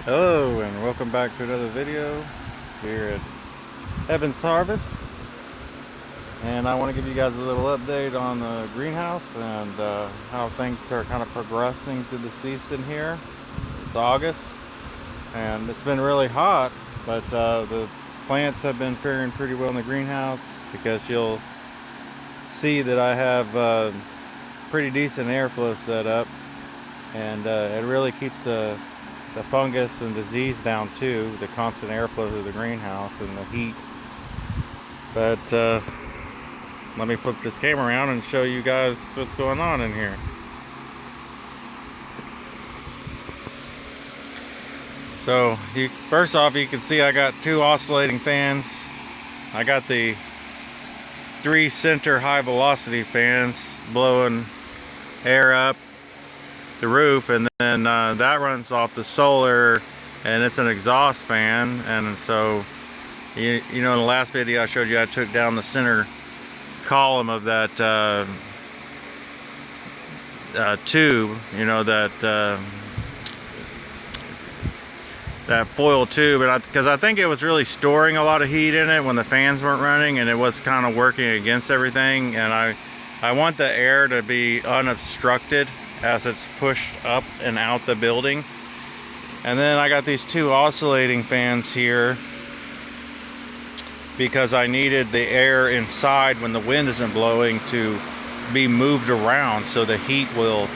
Hello and welcome back to another video here at Heaven's Harvest, and I want to give you guys a little update on the greenhouse and how things are kind of progressing through the season here. It's August and it's been really hot, but the plants have been faring pretty well in the greenhouse because you'll see that I have pretty decent airflow set up, and it really keeps the fungus and disease down too, the constant airflow through the greenhouse and the heat. But let me flip this camera around and show you guys what's going on in here. So first off, you can see I got two oscillating fans. I got the 3 center high velocity fans blowing air up the roof, and then that runs off the solar, and it's an exhaust fan. And so you know, in the last video I showed you, I took down the center column of that tube, you know, that foil tube, and because I think it was really storing a lot of heat in it when the fans weren't running, and it was kind of working against everything. And I want the air to be unobstructed as it's pushed up and out the building. And then I got these 2 oscillating fans here because I needed the air inside when the wind isn't blowing to be moved around, so the heat will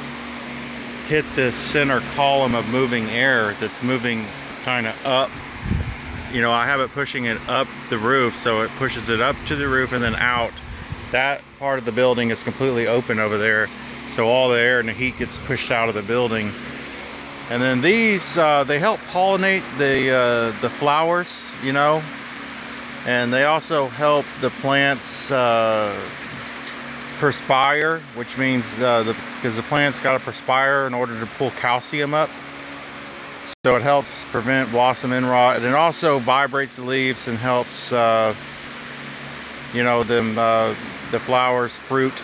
hit this center column of moving air that's moving kind of up. You know, I have it pushing it up the roof, so it pushes it up to the roof and then out. That part of the building is completely open over there, so all the air and the heat gets pushed out of the building. And then these they help pollinate the flowers, you know, and they also help the plants perspire, which means because the plants got to perspire in order to pull calcium up, so it helps prevent blossom end rot. And it also vibrates the leaves and helps you know, the flowers fruit,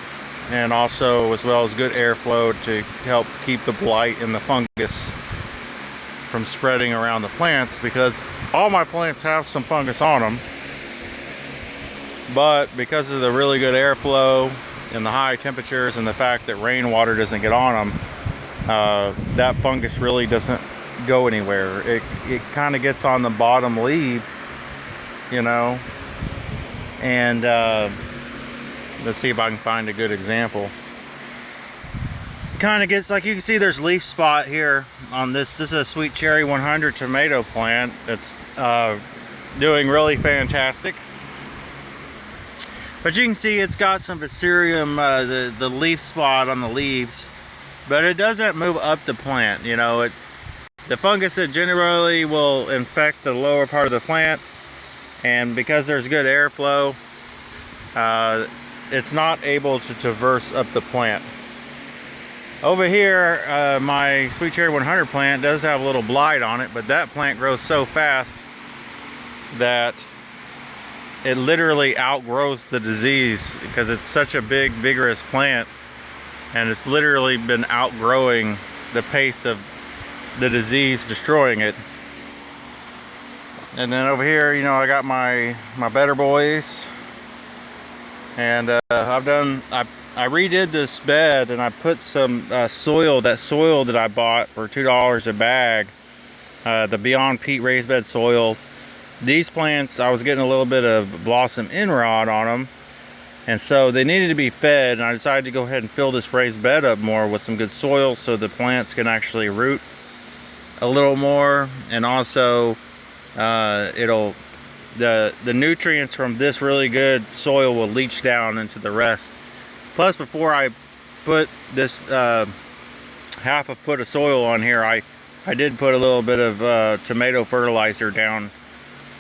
and also as well as good airflow to help keep the blight and the fungus from spreading around the plants, because all my plants have some fungus on them, but because of the really good airflow and the high temperatures and the fact that rainwater doesn't get on them, that fungus really doesn't go anywhere. It kind of gets on the bottom leaves, you know. And let's see if I can find a good example. Kind of gets, like you can see, there's leaf spot here on this. This is a Sweet Cherry 100 tomato plant that's doing really fantastic. But you can see it's got some Viscerium, the leaf spot on the leaves, but it doesn't move up the plant. You know, the fungus that generally will infect the lower part of the plant, and because there's good airflow, it's not able to traverse up the plant. Over here, my Sweet Cherry 100 plant does have a little blight on it, but that plant grows so fast that it literally outgrows the disease, because it's such a big, vigorous plant, and it's literally been outgrowing the pace of the disease destroying it. And then over here, you know, I got my Better Boys, and I redid this bed, and I put some soil that I bought for $2 a bag, the Beyond Peat raised bed soil. These plants, I was getting a little bit of blossom end rot on them, and so they needed to be fed, and I decided to go ahead and fill this raised bed up more with some good soil so the plants can actually root a little more, and also the nutrients from this really good soil will leach down into the rest. Plus, before I put this half a foot of soil on here, I did put a little bit of tomato fertilizer down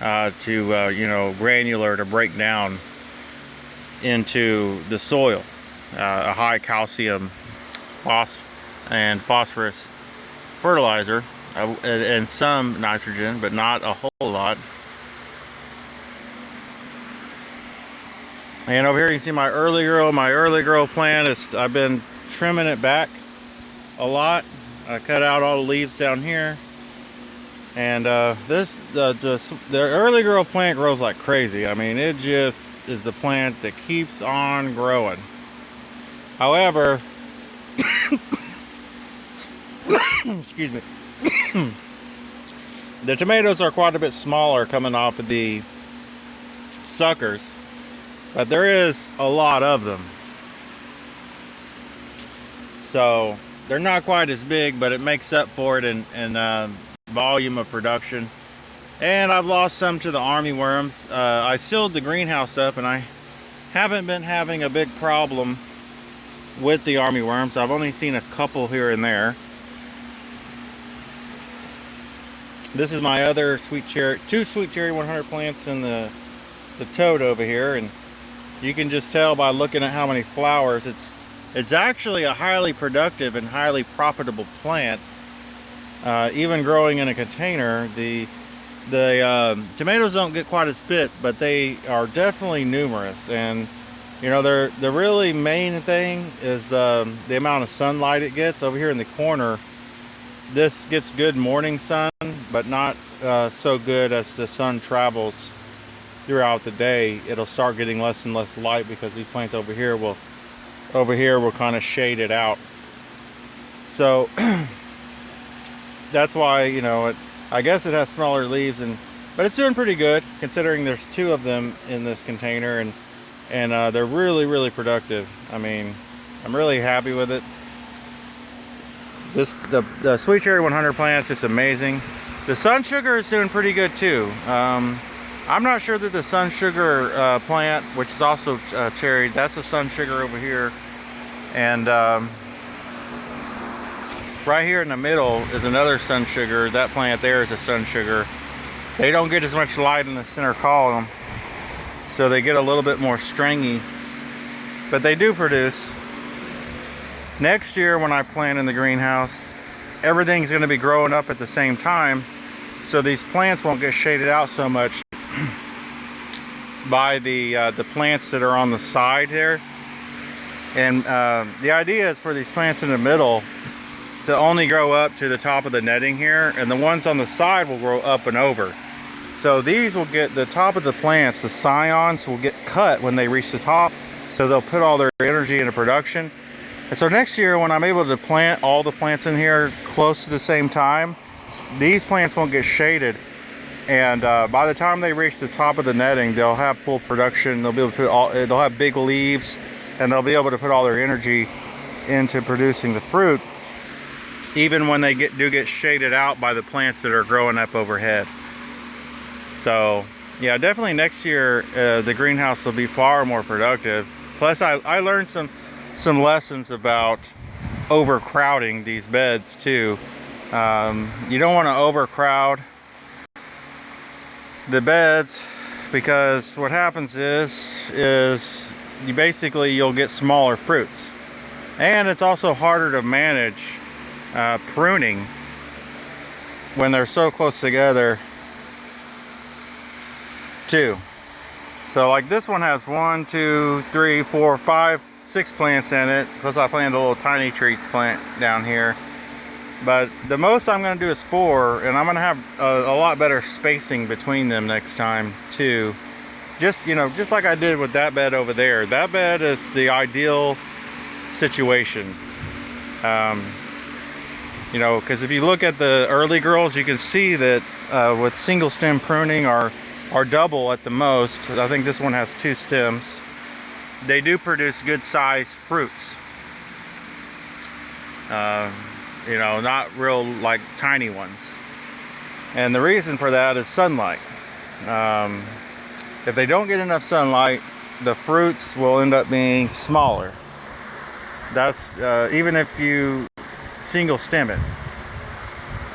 to you know, granular, to break down into the soil, a high calcium and phosphorus fertilizer, and some nitrogen, but not a whole lot. And over here you can see my early grow plant. I've been trimming it back a lot. I cut out all the leaves down here, And the early girl plant grows like crazy. I mean, it just is the plant that keeps on growing. However, excuse me, the tomatoes are quite a bit smaller coming off of the suckers, but there is a lot of them. So they're not quite as big, but it makes up for it in volume of production. And I've lost some to the army worms. I sealed the greenhouse up, and I haven't been having a big problem with the army worms. I've only seen a couple here and there. This is my other sweet cherry, 2 sweet cherry 100 plants in the toad over here, and you can just tell by looking at how many flowers. It's actually a highly productive and highly profitable plant. Even growing in a container, the tomatoes don't get quite as big, but they are definitely numerous. And you know, the really main thing is the amount of sunlight it gets. Over here in the corner, this gets good morning sun, but not so good as the sun travels throughout the day. It'll start getting less and less light because these plants over here will kind of shade it out. So that's why, you know, I guess it has smaller leaves, but it's doing pretty good considering there's 2 of them in this container, and they're really productive. I mean, I'm really happy with it. The sweet cherry 100 plant is just amazing. The sun sugar is doing pretty good too. I'm not sure that the sun sugar plant, which is also cherry, that's the sun sugar over here, and right here in the middle is another sun sugar. That plant there is a sun sugar. They don't get as much light in the center column, so they get a little bit more stringy, but they do produce. Next year when I plant in the greenhouse, everything's going to be growing up at the same time, so these plants won't get shaded out so much by the plants that are on the side here. And the idea is for these plants in the middle to only grow up to the top of the netting here, and the ones on the side will grow up and over. So these will get, the top of the plants, the scions will get cut when they reach the top, so they'll put all their energy into production. And so next year when I'm able to plant all the plants in here close to the same time, these plants won't get shaded, and by the time they reach the top of the netting, they'll have full production. They'll be able to put they'll have big leaves, and they'll be able to put all their energy into producing the fruit, even when they do get shaded out by the plants that are growing up overhead. So yeah, definitely next year the greenhouse will be far more productive. Plus I learned some lessons about overcrowding these beds too. You don't want to overcrowd the beds, because what happens is you'll get smaller fruits, and it's also harder to manage pruning when they're so close together too. So like this one has 1, 2, 3, 4, 5, 6 plants in it, plus I planted a little tiny treats plant down here. But the most I'm going to do is 4, and I'm going to have a lot better spacing between them next time too. Just, you know, just like I did with that bed over there. That bed is the ideal situation. You know, because if you look at the early girls, you can see that with single stem pruning or double at the most, I think this one has 2 stems, they do produce good sized fruits. You know, not real like tiny ones. And the reason for that is sunlight. If they don't get enough sunlight, the fruits will end up being smaller. That's even if you single stem it.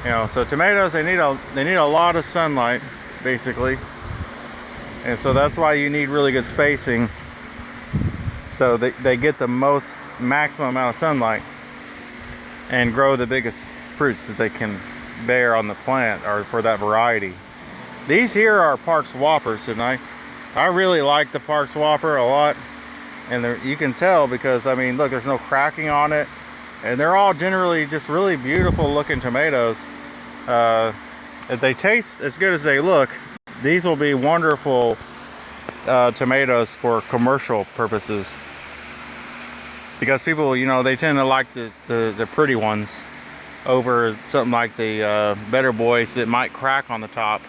You know, so tomatoes, they need a lot of sunlight basically, and so that's why you need really good spacing, so they get the maximum amount of sunlight and grow the biggest fruits that they can bear on the plant, or for that variety. These here are Park's Whoppers, and I really like the Park's Whopper a lot, and you can tell because, I mean, look, there's no cracking on it, and they're all generally just really beautiful looking tomatoes. if they taste as good as they look, these will be wonderful tomatoes for commercial purposes. Because people, you know, they tend to like the pretty ones over something like the Better Boys that might crack on the top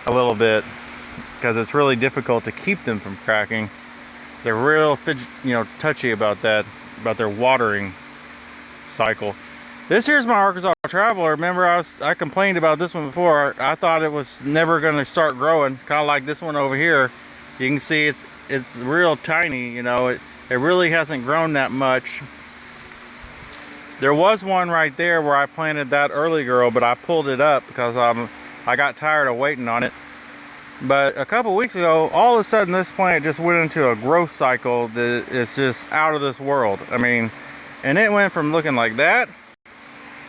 a little bit, because it's really difficult to keep them from cracking. They're real, you know, touchy about that, about their watering cycle. This here's my Arkansas Traveler. Remember, I complained about this one before. I thought it was never going to start growing, kind of like this one over here. You can see it's real tiny. You know, it really hasn't grown that much. There was one right there where I planted that early girl, but I pulled it up because I got tired of waiting on it. But a couple weeks ago, all of a sudden this plant just went into a growth cycle that is just out of this world. I mean, and it went from looking like that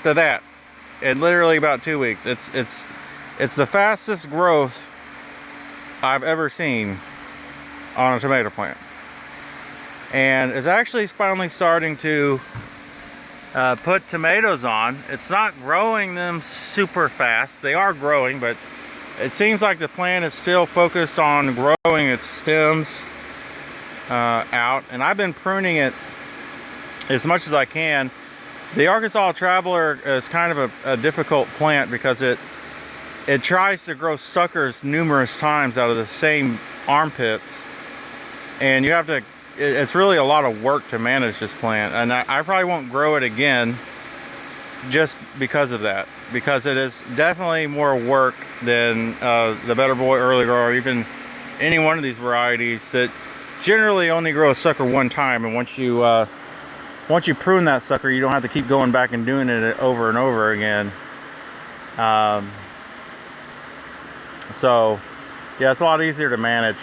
to that in literally about 2 weeks. It's the fastest growth I've ever seen on a tomato plant, and it's actually finally starting to put tomatoes on. It's not growing them super fast. They are growing, but it seems like the plant is still focused on growing its stems out, and I've been pruning it as much as I can. The Arkansas Traveler is kind of a difficult plant because it tries to grow suckers numerous times out of the same armpits, and you have to, it's really a lot of work to manage this plant, and I probably won't grow it again just because of that, because it is definitely more work than the Better Boy Early Grower, or even any one of these varieties that generally only grow a sucker one time, and once you prune that sucker, you don't have to keep going back and doing it over and over again. So yeah, it's a lot easier to manage.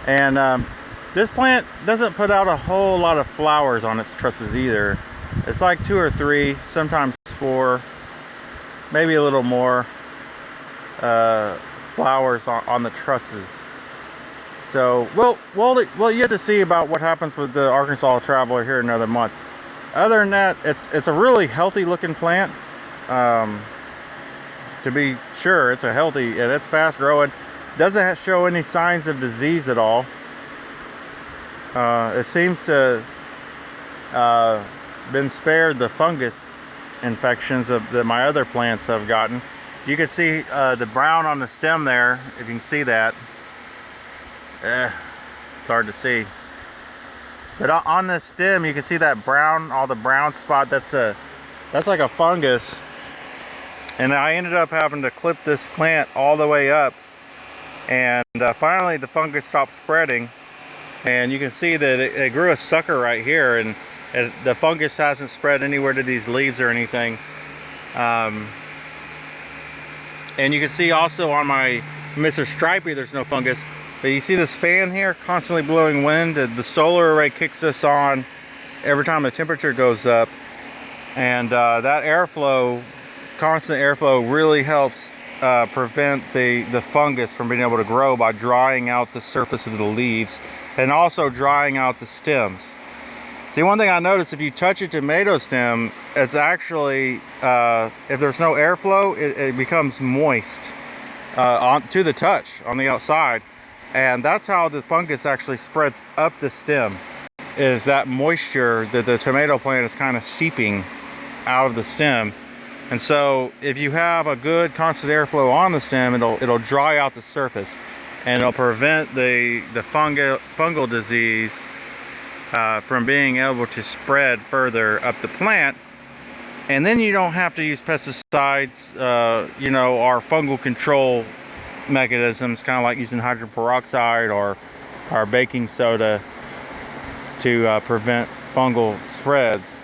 And this plant doesn't put out a whole lot of flowers on its trusses either. It's like 2 or 3, sometimes 4, maybe a little more flowers on the trusses. So we'll yet to see about what happens with the Arkansas Traveler here in another month. Other than that, it's a really healthy looking plant. To be sure, it's a healthy, and it's fast growing. Doesn't show any signs of disease at all. It seems to been spared the fungus infections that my other plants have gotten. You can see the brown on the stem there, if you can see that. It's hard to see, but on the stem you can see that brown, all the brown spot. That's like a fungus, and I ended up having to clip this plant all the way up, and finally the fungus stopped spreading, and you can see that it grew a sucker right here, and the fungus hasn't spread anywhere to these leaves or anything. And you can see also on my Mr. Stripey there's no fungus. But you see this fan here constantly blowing wind. The solar array kicks this on every time the temperature goes up, and that airflow, constant airflow, really helps prevent the fungus from being able to grow by drying out the surface of the leaves and also drying out the stems. See, one thing I noticed, if you touch a tomato stem, it's actually, if there's no airflow, it becomes moist to the touch on the outside. And that's how the fungus actually spreads up the stem, is that moisture that the tomato plant is kind of seeping out of the stem. And so if you have a good constant airflow on the stem, it'll dry out the surface, and it'll prevent the fungal disease from being able to spread further up the plant. And then you don't have to use pesticides, you know, or fungal control mechanisms, kind of like using hydrogen peroxide or baking soda to prevent fungal spreads.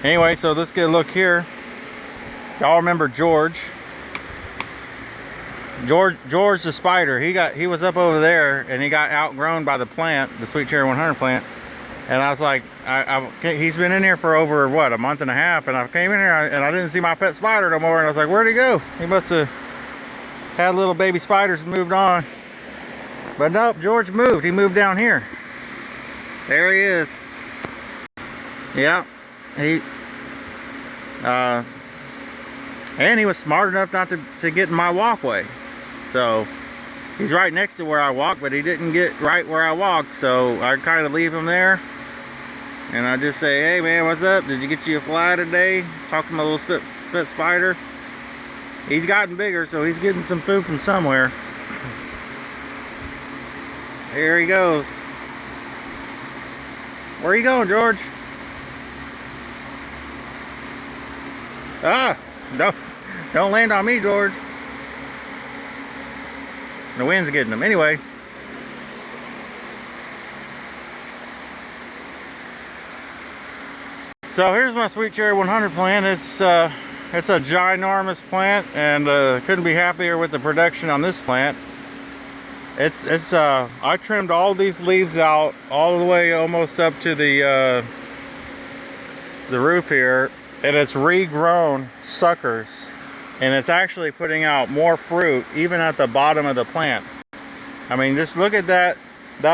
Anyway, so let's get a look here. Y'all remember George the spider? He was up over there, and he got outgrown by the plant, the Sweet Cherry 100 plant. And I was like, he's been in here for over, what, a month and a half, and I came in here and I didn't see my pet spider no more, and I was like, where'd he go? He must have had little baby spiders and moved on. But nope, George moved. He moved down here. There he is. And he was smart enough not to get in my walkway. So he's right next to where I walk, but he didn't get right where I walk. So I kind of leave him there. And I just say, hey man, what's up? Did you get you a fly today? Talk to my little spit spider. He's gotten bigger, so he's getting some food from somewhere. Here he goes. Where are you going, George? Ah, don't land on me, George. The wind's getting him. Anyway. So here's my Sweet Cherry 100 plant. It's a ginormous plant, and couldn't be happier with the production on this plant. I trimmed all these leaves out all the way almost up to the roof here, and it's regrown suckers, and it's actually putting out more fruit even at the bottom of the plant. I mean, just look at that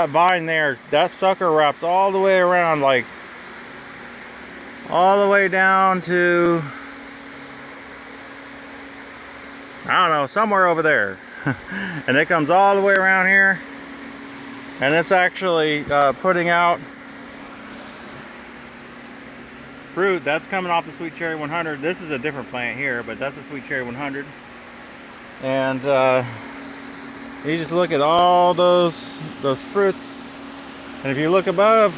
vine there. That sucker wraps all the way around, like all the way down to, I don't know, somewhere over there. And it comes all the way around here, and it's actually putting out fruit. That's coming off the Sweet Cherry 100. This is a different plant here, but that's a Sweet Cherry 100. And you just look at all those fruits, and if you look above,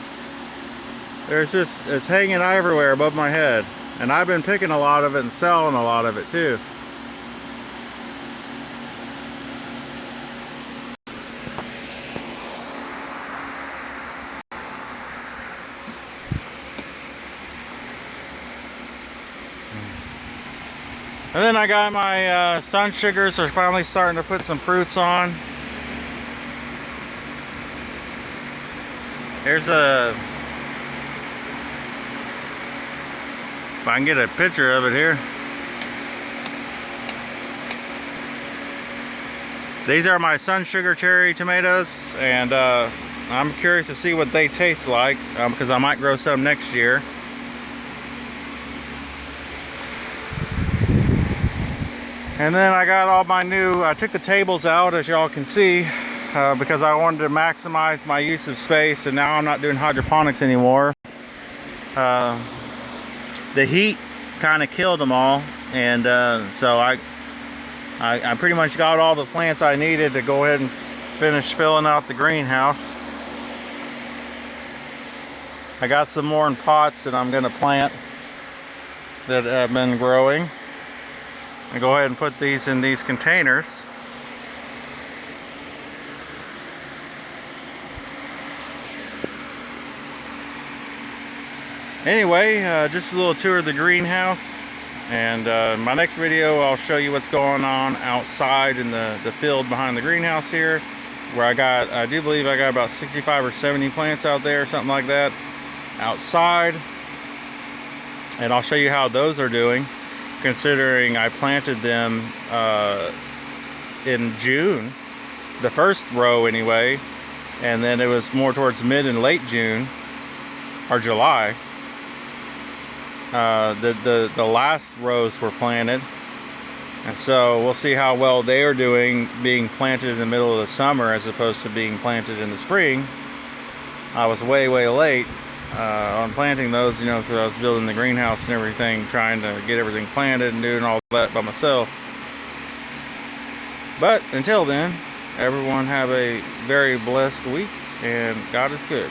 it's hanging everywhere above my head. And I've been picking a lot of it and selling a lot of it too. And then I got my sun sugars are finally starting to put some fruits on. Here's if I can get a picture of it here. These are my sun sugar cherry tomatoes, and I'm curious to see what they taste like, because I might grow some next year. And then I got all my I took the tables out, as y'all can see, because I wanted to maximize my use of space, and now I'm not doing hydroponics anymore. The heat kind of killed them all, and so I pretty much got all the plants I needed to go ahead and finish filling out the greenhouse. I got some more in pots that I'm going to plant that have been growing. I go ahead and put these in these containers. Anyway, just a little tour of the greenhouse, and my next video I'll show you what's going on outside in the field behind the greenhouse here, where I do believe I got about 65 or 70 plants out there, something like that, outside. And I'll show you how those are doing, considering I planted them in June, the first row anyway, and then it was more towards mid and late June or July. The last rows were planted, and so we'll see how well they are doing being planted in the middle of the summer as opposed to being planted in the spring. I was way late on planting those, you know, because I was building the greenhouse and everything, trying to get everything planted and doing all that by myself. But until then, everyone have a very blessed week, and God is good.